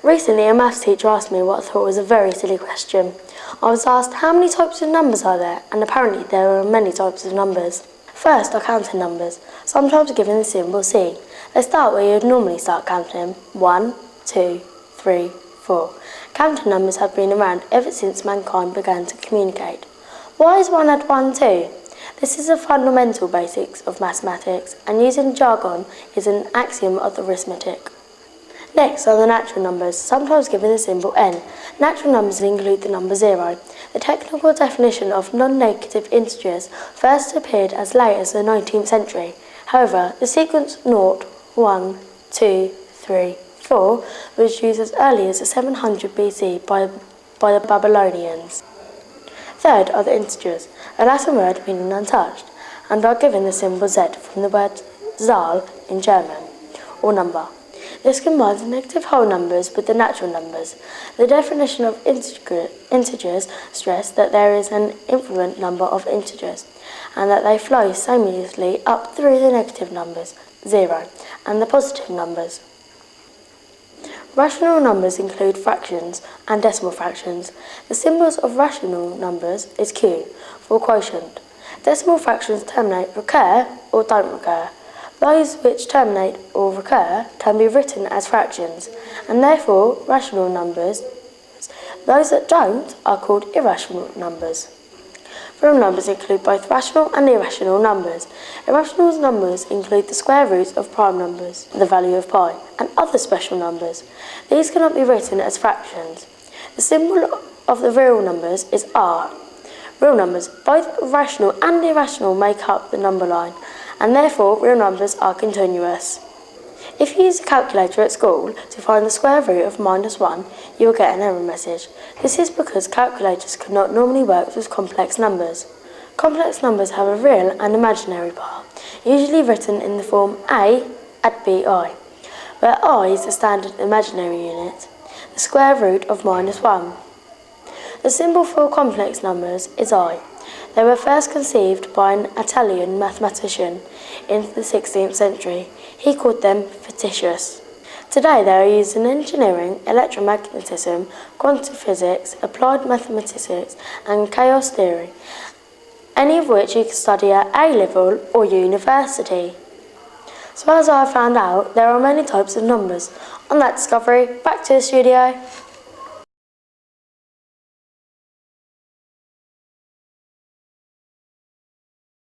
Recently, a maths teacher asked me what I thought was a very silly question. I was asked, how many types of numbers are there? And apparently there are many types of numbers. First are counting numbers, sometimes given the symbol C. They start where you would normally start counting: 1, 2, 3, 4. Counting numbers have been around ever since mankind began to communicate. Why is 1 add 1 2? This is a fundamental basics of mathematics, and using jargon is an axiom of arithmetic. Next are the natural numbers, sometimes given the symbol n. Natural numbers include the number 0. The technical definition of non-negative integers first appeared as late as the 19th century. However, the sequence 0, 1, 2, 3, 4 was used as early as 700 BC by the Babylonians. Third are the integers, a Latin word meaning untouched, and are given the symbol z from the word Zahl in German, or number. This combines the negative whole numbers with the natural numbers. The definition of integers stress that there is an infinite number of integers, and that they flow simultaneously up through the negative numbers, 0, and the positive numbers. Rational numbers include fractions and decimal fractions. The symbols of rational numbers is Q for quotient. Decimal fractions terminate recur or don't recur. Those which terminate or recur can be written as fractions, and therefore rational numbers. Those that don't are called irrational numbers. Real numbers include both rational and irrational numbers. Irrational numbers include the square roots of prime numbers, the value of pi, and other special numbers. These cannot be written as fractions. The symbol of the real numbers is R. Real numbers, both rational and irrational, make up the number line, and therefore real numbers are continuous. If you use a calculator at school to find the square root of -1, you will get an error message. This is because calculators cannot normally work with complex numbers. Complex numbers have a real and imaginary part, usually written in the form a at bi, where I is the standard imaginary unit, the square root of -1. The symbol for complex numbers is I. They were first conceived by an Italian mathematician in the 16th century. He called them fictitious. Today they are used in engineering, electromagnetism, quantum physics, applied mathematics, and chaos theory, any of which you can study at A-level or university. So as I found out, there are many types of numbers. On that discovery, back to the studio.